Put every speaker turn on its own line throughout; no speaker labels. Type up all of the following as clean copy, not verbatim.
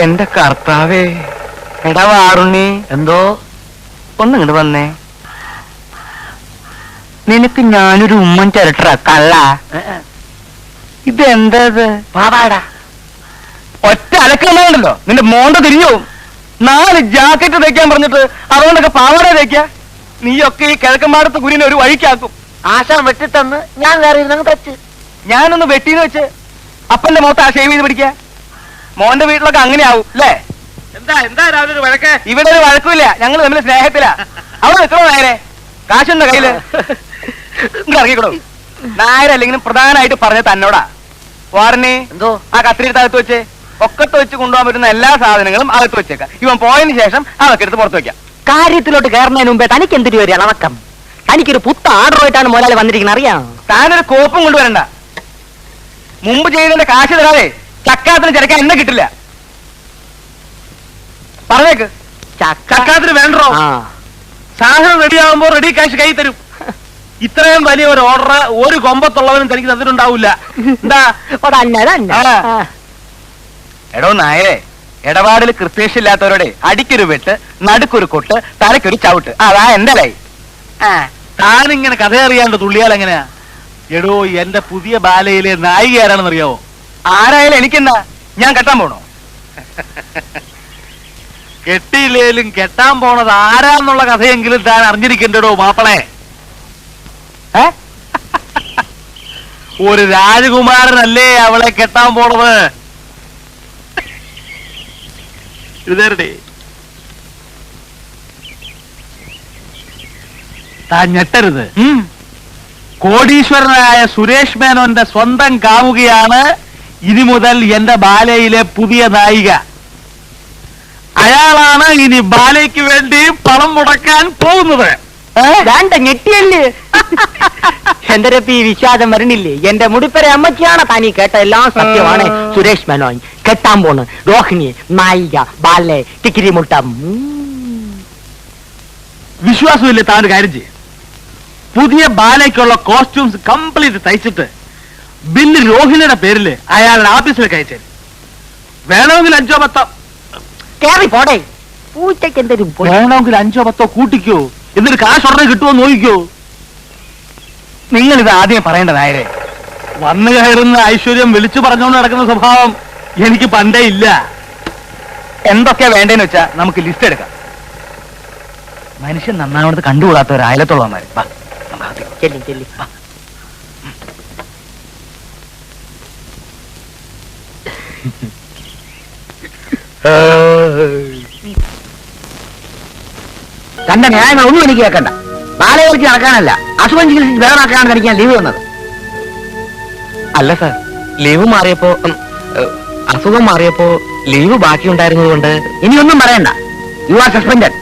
എന്റെ കർത്താവേ. എടാ വാറുണ്ണി.
എന്തോ?
ഒന്നിങ്ങോട്ട് വന്നേ. നിനക്ക് ഞാനൊരു ഉമ്മൻ ചിരട്ട കള്ള. ഇതെന്താ?
പാവാടാ.
ഒറ്റ അലക്കണ്ടല്ലോ, നിന്റെ മോണ്ട തിരിഞ്ഞു. 4 ജാക്കറ്റ് തയ്ക്കാൻ പറഞ്ഞിട്ട് അതുകൊണ്ടൊക്കെ പാവാട തയ്ക്ക. നീയൊക്കെ ഈ കിഴക്കമ്പാടത്ത് കുരിനെ ഒരു വഴിക്കാക്കും.
ആശാൻ വെട്ടിത്തന്ന് ഞാൻ വേറെ ഇരുന്നങ്ങ് തച്ച്.
ഞാനൊന്ന് വെട്ടിന്ന് വെച്ച് അപ്പന്റെ മുഖത്ത് ആ ഷേവ് ചെയ്ത് പിടിക്ക. മോന്റെ വീട്ടിലൊക്കെ അങ്ങനെ ആവും അല്ലേ?
എന്താ രാവിലെ ഒരു വഴക്ക്?
ഇവിടെ ഒരു വഴക്കില്ല, ഞങ്ങൾ തമ്മിൽ സ്നേഹത്തിലാ. അവിടെ എത്രയോ നേരെ കാശുണ്ടോ കയ്യില്? ഇറങ്ങിക്കോളൂ. നായരല്ലെങ്കിലും പ്രധാനമായിട്ട് പറഞ്ഞ തന്നോടാ. വാറിനെ
എന്തോ?
ആ കത്തിരിയുടെ അകത്ത് വെച്ച് ഒക്കത്ത് വെച്ച് കൊണ്ടുപോകാൻ പറ്റുന്ന എല്ലാ സാധനങ്ങളും അകത്ത് വെച്ചേക്കാം. ഇവൻ പോയതിന് ശേഷം അതൊക്കെ എടുത്ത് പുറത്ത് വെക്കാം.
കാര്യത്തിലോട്ട് കയറുന്നതിന് മുമ്പേ തനിക്ക് എന്തിനു ഒരു ഇളവക്കം? തനിക്കൊരു പുത്ത ആർഡറുമായിട്ടാണ് മുതലാളി വന്നിരിക്കുന്നത്, അറിയാം.
താനൊരു കോപ്പും കൊണ്ടുവരണ്ട. മുമ്പ് ചെയ്തതിന്റെ കാശ് തരാതെ ചക്കാത്തിന് ചിരക്കാൻ എന്നെ കിട്ടില്ല. പറഞ്ഞേക്ക്.
ചക്കാത്തിന് വേണ്ടോ? സാധനം റെഡിയാകുമ്പോ റെഡി കാശ് കൈ തരും. ഇത്രയും വലിയ ഒരു ഓർഡർ ഒരു കൊമ്പത്തുള്ളവനും തനിക്ക് തന്നിട്ടുണ്ടാവില്ല. എന്താ?
എടോ നായരെ, ഇടപാടിൽ കൃത്യശില്ലാത്തവരോടെ അടിക്കൊരു വെട്ട്, നടുക്കൊരു കൊട്ട്, തലക്കൊരു ചവിട്ട്. അതാ എന്റെ ലൈ.
താനിങ്ങനെ കഥ അറിയാണ്ട് തുള്ളിയാൽ എങ്ങനെയാ? എടോ, എന്റെ പുതിയ ബാലയിലെ നായിക ആരാണെന്ന് അറിയാവോ?
ആരായാലും എനിക്കെന്താ? ഞാൻ കെട്ടാൻ പോണോ?
കെട്ടിയില്ലേലും കെട്ടാൻ പോണത് ആരാന്നുള്ള കഥയെങ്കിലും താൻ അറിഞ്ഞിരിക്കണ്ടോ മാപ്പിളെ. ഒരു രാജകുമാരനല്ലേ അവളെ കെട്ടാൻ പോണത്. ഇതേരട്ടെ, താൻ ഞെട്ടരുത്. കോടീശ്വരനായ സുരേഷ് മേനോന്റെ സ്വന്തം കാമുകയാണ് ഇനി മുതൽ എന്റെ ബാലയിലെ പുതിയ നായിക. അയാളാണ് ഇനി ബാലയ്ക്ക് വേണ്ടി പണം മുടക്കാൻ പോകുന്നത്.
ഞെട്ടിയല്ലേ? എന്റെ രപ്പി വിശ്വാസം വരണില്ലേ? എന്റെ മുടിപ്പര അമ്മച്ചിയാണ് താനീ കേട്ട എല്ലാം സത്യമാണ്. സുരേഷ് മേനോൻ കെട്ടാൻ പോണ് രോഹിണി നായിക ബാലെ ടിക്കിരി മുട്ടം.
വിശ്വാസമില്ലേ? താൻ ഒരു കാര്യം ചെയ്യും, പുതിയ ബാലയ്ക്കുള്ള കോസ്റ്റ്യൂംസ് കംപ്ലീറ്റ് തയ്ച്ചിട്ട് ബില്ല് രോഹിണിയുടെ പേരിൽ അയാളുടെ ഓഫീസിലേക്ക് അയച്ചു. വേണമെങ്കിൽ 5-10
കേറി പോടേ. പൂച്ചയ്ക്ക് എന്തൊരു
വേണമെങ്കിൽ 5-10 കൂട്ടിക്കോ, എന്നിട്ട് കാശ് ഉടനെ കിട്ടുമോ നോക്കിക്കോ.
നിങ്ങൾ ഇത് ആദ്യം പറയേണ്ടതായേ.
വന്നു കയറുന്ന ഐശ്വര്യം വിളിച്ചു പറഞ്ഞുകൊണ്ട് നടക്കുന്ന സ്വഭാവം എനിക്ക് പണ്ടേ ഇല്ല.
എന്തൊക്കെയാ വേണ്ടേന്ന് വെച്ചാ നമുക്ക് ലിസ്റ്റ് എടുക്കാം. മനുഷ്യൻ നന്നാവണത് കണ്ടുകൂടാത്തവർ അയലത്തുള്ളവന്മാര്.
ചെല്ലി ചെല്ലി.
തന്റെ ന്യായങ്ങൾ ഒന്നും എനിക്ക് കേൾക്കണ്ട. ബാലയെ കുറിച്ച് നടക്കാനല്ല, അസുഖം ചികിത്സിച്ച് വേറെക്കാനാണ് തനിക്ക് ഞാൻ ലീവ് വന്നത്.
അല്ല സാർ, ലീവ് മാറിയപ്പോ അസുഖം മാറിയപ്പോ ലീവ് ബാക്കി ഉണ്ടായിരുന്നതുകൊണ്ട്.
ഇനിയൊന്നും പറയണ്ട. You are suspended.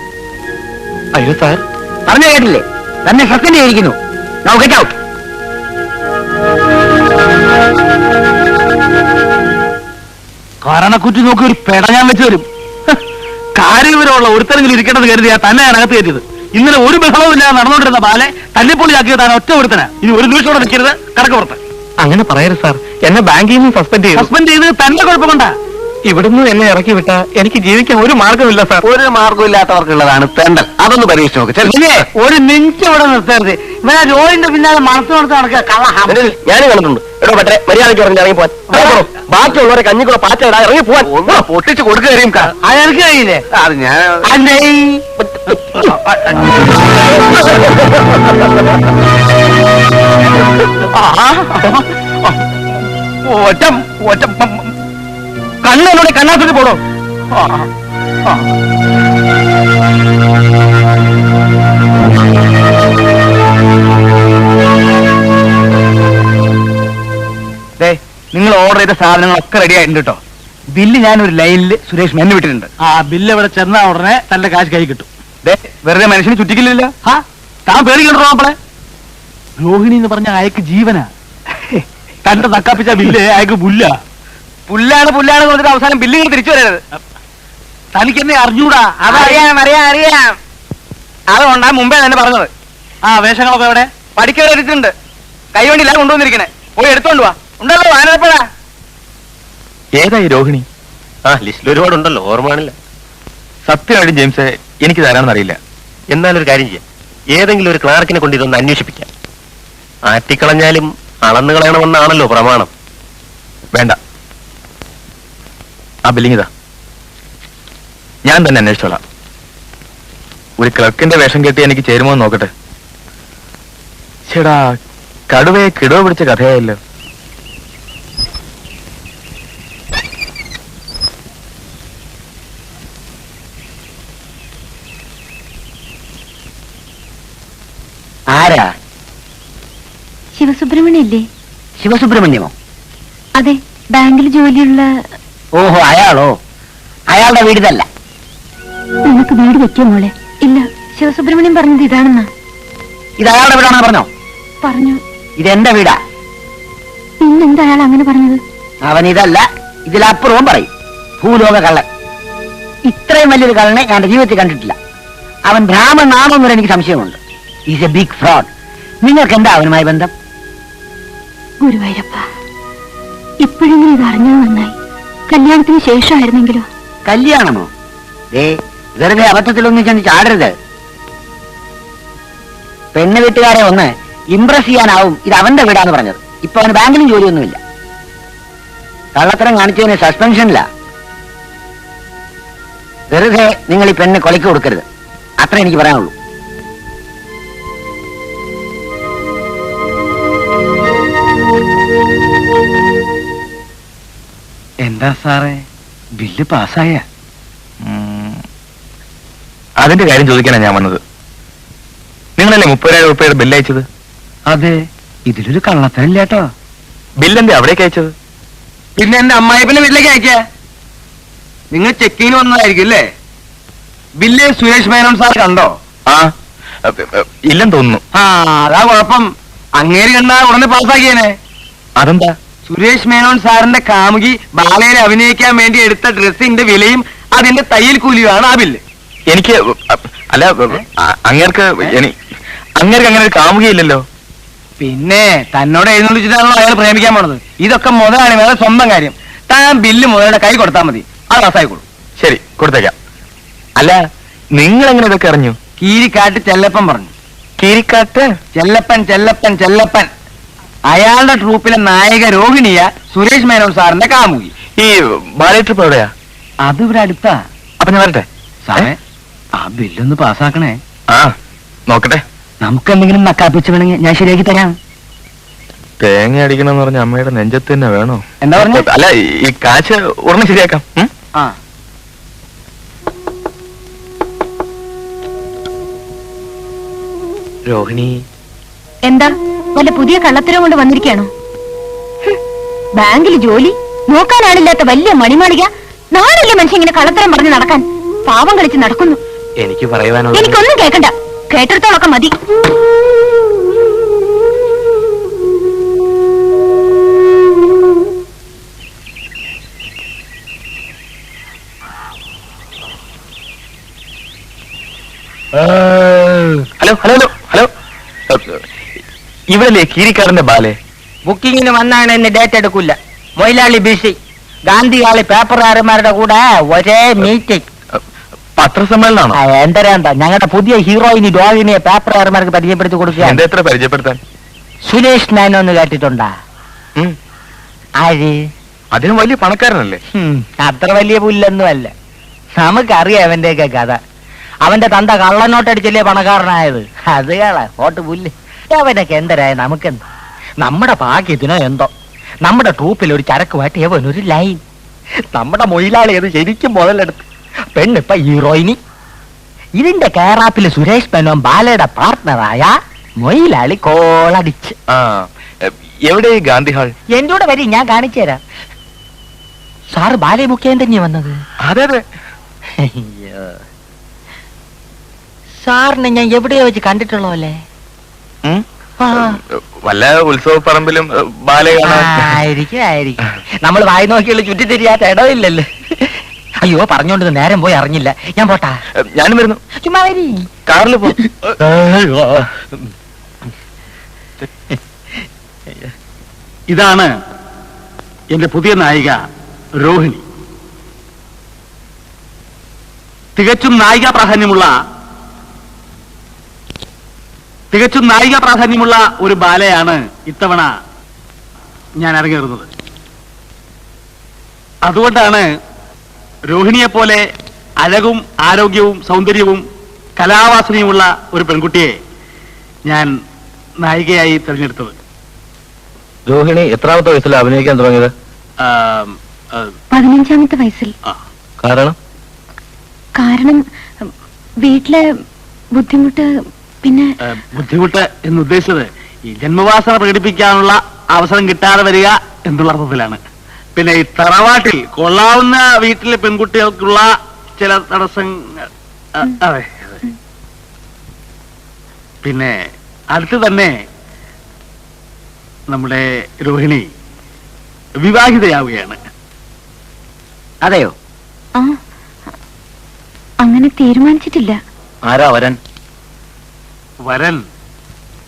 അയ്യോ സാർ,
പറഞ്ഞു കേട്ടില്ലേ? തന്നെ സസ്പെൻഡ് ചെയ്തിരിക്കുന്നു. Now get out.
കാരണക്കുറ്റി നോക്കി ഒരു പെട ഞാൻ വെച്ച് വരും. കാര്യവിവരമുള്ള ഒരുത്തരെങ്കിലും ഇരിക്കേണ്ടത് കരുതിയാ തന്നെ ഞാൻ അകത്ത് കയറ്റിയത്. ഇന്നലെ ഒരു ബഹളവും ഇല്ലാതെ നടന്നുകൊണ്ടിരുന്ന ബാലെ തല്ലിപ്പൊളിയാക്കിയത് താൻ ഒറ്റ ഒരുത്തനാ. ഇനി ഒരു നിമിഷം നിൽക്കരുത്, കടക്ക് പുറത്ത്.
അങ്ങനെ പറയരുത് സാർ, എന്നെ ബാങ്കിൽ നിന്ന് സസ്പെൻഡ് ചെയ്ത്
തന്റെ കുഴപ്പം കൊണ്ടാ.
ഇവിടുന്ന് എന്നെ ഇറക്കി വിട്ട എനിക്ക് ജീവിക്കാൻ ഒരു മാർഗമില്ല സാർ.
ഒരു മാർഗമില്ലാത്തവർക്കുള്ളതാണ് തെണ്ടൽ. അതൊന്ന് പരീക്ഷിച്ച് നോക്ക്.
ഒരു മിനിറ്റ് ഇവിടെ നിർത്തരുത്. ഇവരെ ജോലിന്റെ പിന്നാലെ മനസ്സ് നടത്തി നടക്കുക കള്ള.
ഞാൻ കണ്ടിട്ടുണ്ട്. എടോ പറ്റേ മര്യാദയ്ക്ക് പറഞ്ഞ് ഇറങ്ങി പോവാൻ. ബാക്കിയുള്ളവരെ കഞ്ഞിക്കുള്ള പാറ്റ ഇടാ, ഇറങ്ങി പോവാൻ.
ഒന്ന് പൊട്ടിച്ച് കൊടുക്കുകയും
അതെനിക്ക് കഴിയില്ലേ?
അത് ഞാൻ ഒറ്റ ഒറ്റ കണ്ണോടെ കണ്ണാത്തിട്ട് പോടോ. നിങ്ങൾ ഓർഡർ ചെയ്ത സാധനങ്ങളൊക്കെ റെഡി ആയിട്ടുണ്ട് കേട്ടോ. ബില്ല് ഞാൻ ഒരു ലൈനിൽ സുരേഷ് മെന്നു വിട്ടിട്ടുണ്ട്.
ആ ബില്ല് ഇവിടെ ചെന്നാ ഉടനെ തന്റെ കാശ് കൈ കിട്ടും.
വെറുതെ മനുഷ്യന് ചുറ്റിക്കില്ലല്ലോ.
താൻ പേടിക്കണ്ടോ നമ്മളെ? രോഹിണി എന്ന് പറഞ്ഞ അയക്ക് ജീവനാ. തന്റെ നക്കാപ്പിച്ച ബില്ല് അയക്ക്
പുല്ലാണ് പറഞ്ഞിട്ട് അവസാനം ബില്ലുകൾ തിരിച്ചു വരരുത്.
തനിക്ക് എന്നെ അറിഞ്ഞൂടാ?
അറിയാം അതുകൊണ്ടാ മുമ്പേ തന്നെ പറഞ്ഞത്.
ആ വേഷങ്ങളൊക്കെ എവിടെ?
പഠിക്കാൻ എടുത്തിട്ടുണ്ട്. കൈവണ്ടിയിലാണ് കൊണ്ടുവന്നിരിക്കണേ. പോയി എടുത്തോണ്ട് വാ. ഉണ്ടല്ലോ ആനപ്പഴ.
ഏതായി രോഹിണി? ആ ലിസ്റ്റിൽ ഒരുപാടുണ്ടല്ലോ, ഓർമ്മയാണില്ല. സത്യമായിട്ടും ജെയിംസ് എനിക്ക് തരാമെന്ന് അറിയില്ല. എന്നാലൊരു കാര്യം ചെയ്യാം, ഏതെങ്കിലും ഒരു ക്ലാർക്കിനെ കൊണ്ട് ഇതൊന്ന് അന്വേഷിപ്പിക്കാം. ആറ്റിക്കളഞ്ഞാലും അളന്നു കളയണമെന്നാണല്ലോ പ്രമാണം. വേണ്ട, ആ ബില്ലിംഗ് ഇതാ, ഞാൻ തന്നെ അന്വേഷിച്ചോളാം. ഒരു ക്ലർക്കിന്റെ വേഷം കെട്ടി എനിക്ക് ചേരുമോ എന്ന് നോക്കട്ടെ. ചേടാ, കടുവയെ കിടവ് പിടിച്ച കഥയായല്ലോ.
ആരാ?
ശിവസുബ്രഹ്മണ്യല്ലേ?
ശിവസുബ്രഹ്മണ്യമോ?
അതെ, ബാങ്കിൽ ജോലിയുള്ള.
ഓഹോ, അയാളോ? അയാളുടെ വീട് ഇതല്ല.
നിനക്ക് വീട് വെക്കോ മോളെ? ഇല്ല, ശിവസുബ്രഹ്മണ്യം പറഞ്ഞത് ഇതാണെന്നാ.
ഇത് അയാളുടെ വീടാണെന്ന് പറഞ്ഞോ?
പറഞ്ഞു.
ഇതെന്റെ വീടാ.
പിന്നെന്താ അയാൾ അങ്ങനെ പറഞ്ഞത്?
അവൻ ഇതല്ല, ഇതിലപ്പുറവും പറയും. ഭൂലോക കള്ളൻ. ഇത്രയും വലിയൊരു കള്ളനെ ഞാൻ ജീവിതത്തിൽ കണ്ടിട്ടില്ല. അവൻ ഭ്രാമനാണോ എന്നൊരു എനിക്ക് സംശയമുണ്ട്. Is a big fraud. നിങ്ങൾക്ക് എന്താ അവനുമായി ബന്ധം?
ഗുരുവായൂരപ്പ, ഇപ്പോഴെങ്കിലും ഇത് അറിഞ്ഞത് നന്നായി. കല്യാണത്തിന് ശേഷമായിരുന്നെങ്കിലോ?
കല്യാണമോ? വെറുതെ അബദ്ധത്തിലൊന്നും ചെന്ന് ചാടരുത്. പെണ്ണ് വീട്ടുകാരെ ഒന്ന് ഇംപ്രസ് ചെയ്യാനാവും ഇത് അവന്റെ വീടാന്ന് പറഞ്ഞത്. ഇപ്പൊ അവന് ബാങ്കിലും ജോലിയൊന്നുമില്ല. കള്ളത്തരം കാണിച്ചതിന് സസ്പെൻഷനില്ല. വെറുതെ നിങ്ങൾ ഈ പെണ്ണ് കൊലയ്ക്ക് കൊടുക്കരുത്. അത്ര എനിക്ക് പറയാനുള്ളൂ.
എന്താ സാറേ, ബില്ല് പാസ്സായ?
അതിന്റെ കാര്യം ചോദിക്കാനാണ് ഞാൻ വന്നത്. നിങ്ങളല്ലേ 30,000 രൂപയുടെ ബില്ല് അയച്ചത്?
അതെ, ഇതിലൊരു കള്ളത്തരമില്ല കേട്ടോ.
ബില്ലെന്താ അവിടേക്ക് അയച്ചത്?
പിന്നെ എന്റെ അമ്മായിപ്പന്റെ വീട്ടിലേക്ക് അയക്കാ. നിങ്ങൾ ചെക്കിങ്ങിന് വന്നതായിരിക്കും അല്ലേ? ബില്ല് സുരേഷ് മേനോൻ സാർ കണ്ടോ?
ആ, ഇല്ലെന്ന് തോന്നുന്നു.
ആ, അതാ കുഴപ്പം. അങ്ങേര് കണ്ടാ ഉടനെ പാസ്സാക്കിയേനെ.
അതെന്താ?
സുരേഷ് മേനോൻ സാറിന്റെ കാമുകി ബാലയിൽ അഭിനയിക്കാൻ വേണ്ടി എടുത്ത ഡ്രസ്സിന്റെ വിലയും അതിന്റെ തയ്യൽ കൂലിയുമാണ് ആ ബില്ല്.
എനിക്ക് അല്ല, അങ്ങേർക്ക് അങ്ങനെ ഒരു കാമുകയില്ലല്ലോ.
പിന്നെ തന്നോട് എഴുന്നള്ളിച്ചിട്ടാണല്ലോ അയാൾ പ്രേമിക്കാൻ പോണത്. ഇതൊക്കെ മുതലാണ് വേറെ സ്വന്തം കാര്യം. താൻ ബില്ല് മുതലുടെ കൈ കൊടുത്താൽ മതി, അത് പാസ്സായിക്കോളൂ.
ശരി, കൊടുത്തേക്കാം. അല്ല, നിങ്ങൾ എങ്ങനെ ഇതൊക്കെ അറിഞ്ഞു?
കീരിക്കാട്ട് ചെല്ലപ്പൻ പറഞ്ഞു.
കീരിക്കാട്ട്
ചെല്ലപ്പൻ അയാളുടെ ട്രൂപ്പിലെ നായിക രോഹിണിയ സുരേഷ് മേനോൻ സാറിന്റെ കാമുകി.
ഈ ബാലേ ട്രിപ്പ് എവിടെയാ?
അത് ഇവിടെ അടുത്താ.
അപ്പൊ ഞാൻ വരട്ടെ.
സാറേ, ആ ബില്ലൊന്ന് പാസ്സാക്കണേ.
ആ, നോക്കട്ടെ.
നമുക്ക് എന്തെങ്കിലും നക്കാപ്പിച്ച് വേണമെങ്കിൽ ഞാൻ ശരിയാക്കി തരാം.
തേങ്ങ അടിക്കണമെന്ന് പറഞ്ഞ അമ്മയുടെ നെഞ്ചത്ത് തന്നെ വേണോ?
എന്താ പറഞ്ഞ?
അല്ല, ഈ കാശ് ഉടനെ ശരിയാക്കാം.
ആ,
രോഹിണി,
എന്താ വല്ല പുതിയ കള്ളത്തരം കൊണ്ട് വന്നിരിക്കുകയാണോ? ബാങ്കിൽ ജോലി, നോക്കാനാളില്ലാത്ത വലിയ മണിമാളിക. നാളല്ലേ മനുഷ്യൻ ഇങ്ങനെ കള്ളത്തരം പറഞ്ഞ് നടക്കാൻ? പാവം കളിച്ച് നടക്കുന്നു.
എനിക്ക് പറയുവാനുള്ള
എനിക്കൊന്നും കേൾക്കണ്ട, കേട്ടിടത്തോളൊക്കെ മതി.
ഹലോ ഹലോ ഹലോ ഹലോ, ഇവരല്ലേ കീരിക്കാരന്റെ ബാലെ?
ബുക്കിങ്ങിന് വന്നാണ് എന്നെ ഡേറ്റ് എടുക്കില്ല. മൊയിലാളി ബിസി. ഗാന്ധികാളി പേപ്പറുകാരന്മാരുടെ കൂടെ ഒരേ മീറ്റിംഗ്.
പത്രസമ്മേളനാണോ?
എന്തരണ്ട, ഞങ്ങളുടെ പുതിയ ഹീറോയിനി രോഹിണിയെ പേപ്പറുകാരന്മാർക്ക് പരിചയപ്പെടുത്തി കൊടുക്കുക.
എന്താ എത്ര പരിചയപ്പെടുത്താൻ?
സുരേഷ് മേനോന്ന് കേട്ടിട്ടുണ്ടാ? ആര്?
അദ്ദേഹം വലിയ പണക്കാരനല്ലേ?
അത്ര വലിയ പുല്ലൊന്നും അല്ല. നമുക്കറിയാം അവന്റെയൊക്കെ കഥ. അവന്റെ തന്ത കള്ളനോട്ടടിച്ചല്ലേ പണക്കാരനായത്. അത് ഓട്ട് പുല്ല്. അവനൊക്കെ എന്തരായ നമുക്കെന്ത്? നമ്മുടെ ഭാഗ്യത്തിനോ എന്തോ നമ്മുടെ ട്രൂപ്പിൽ ഒരു ചരക്കുമായിട്ട് എവനൊരു ലൈൻ. നമ്മുടെ മൊയിലാളി അത് ശരിക്കും മുതലെടുത്ത്. പെണ്ണിപ്പ ഹീറോയിനി. ഇതിന്റെ കേറാപ്പില് സുരേഷ് മേനോൻ ബാലയുടെ പാർട്ട്ണറായ മൊയിലാളി കോളടിച്ച്.
ആ, എവിടെ ഗാന്ധി ഹാൾ?
എന്റെ കൂടെ വരി, ഞാൻ കാണിച്ചു തരാം. സാറ് ബാലയെ മുഖ്യം തന്നെയാ വന്നത്?
അതെ അതെ.
സാറിനെ ഞാൻ എവിടെയോ വെച്ച് കണ്ടിട്ടുള്ളതല്ലേ?
വല്ല ഉത്സവ പറമ്പിലും ബാലയെ
ആയിരിക്കും. നമ്മൾ വായി നോക്കിയുള്ള ചുറ്റി തിരിയാത്ത ഇടമില്ലല്ലോ. അയ്യോ, പറഞ്ഞോണ്ട് നേരം പോയി അറിഞ്ഞില്ല. ഞാൻ പോട്ടാ.
ഞാനും വരുന്നു.
ചുമ്മാ വരി.
കാറിൽ പോ.
ഇതാണ് എന്റെ പുതിയ നായിക രോഹിണി. തികച്ചും നായിക പ്രാധാന്യമുള്ള ഒരു ബാലയാണ് ഇത്തവണ ഞാൻ അരങ്ങേറുന്നത്. അതുകൊണ്ടാണ് രോഹിണിയെ പോലെ അഴകും ആരോഗ്യവും സൗന്ദര്യവും കലാവാസനയുമുള്ള ഒരു പെൺകുട്ടിയെ ഞാൻ നായികയായി തിരഞ്ഞെടുത്തത്.
രോഹിണി എത്രാമത്തെ വയസ്സിൽ അഭിനയിക്കാൻ തുടങ്ങിയത്?
15ാമത്തെ വയസ്സിൽ. കാരണം വീട്ടിലെ ബുദ്ധിമുട്ട്. പിന്നെ
ബുദ്ധിമുട്ട് എന്ന് ഉദ്ദേശിച്ചത് ഈ ജന്മവാസന പ്രകടിപ്പിക്കാനുള്ള അവസരം കിട്ടാതെ വരിക എന്നുള്ള അർത്ഥത്തിലാണ്. പിന്നെ ഈ തറവാട്ടിൽ കൊള്ളാവുന്ന വീട്ടിലെ പെൺകുട്ടികൾക്കുള്ള ചില തടസ്സങ്ങൾ. അതെ. പിന്നെ അടുത്ത് തന്നെ നമ്മുടെ രോഹിണി വിവാഹിതയാവുകയാണ്.
അതെയോ?
ആ, അങ്ങനെ തീരുമാനിച്ചിട്ടില്ല.
ആരാ വരൻ?
വരൻ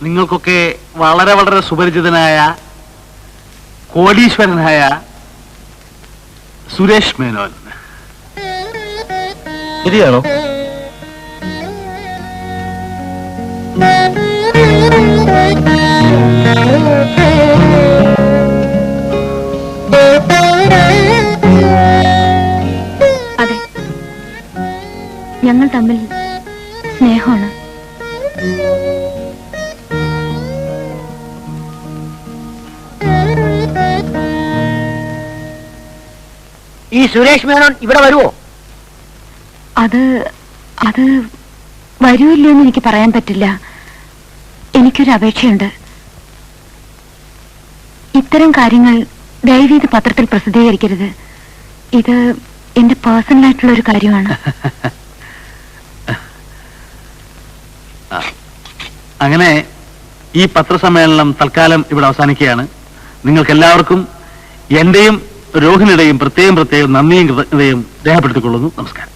നിങ്ങൾക്കൊക്കെ വളരെ വളരെ സുപരിചിതനായ കോടീശ്വരനായ സുരേഷ് മേനോൻ.
ശരിയാണോ?
അതെ, ഞങ്ങൾ തമ്മിൽ സ്നേഹമാണ്.
ഈ സുരേഷ് മേനോൻ ഇവിടെ വരുവോ?
അത് വരുമില്ലോ എന്ന് എനിക്ക് പറയാൻ പറ്റില്ല. എനിക്കൊരു അപേക്ഷയുണ്ട്. ഇത്തരം കാര്യങ്ങൾ ദയവീത് പത്രത്തിൽ പ്രസിദ്ധീകരിക്കരുത്. ഇത് എന്റെ പേഴ്സണൽ ആയിട്ടുള്ള ഒരു കാര്യമാണ്.
അങ്ങനെ ഈ പത്രസമ്മേളനം തൽക്കാലം ഇവിടെ അവസാനിക്കുകയാണ്. നിങ്ങൾക്കെല്ലാവർക്കും എന്റെയും രോഹിണിയുടെയും പ്രത്യേകം നന്ദിയും കൃതജ്ഞതയും രേഖപ്പെടുത്തിക്കൊള്ളുന്നു. നമസ്കാരം.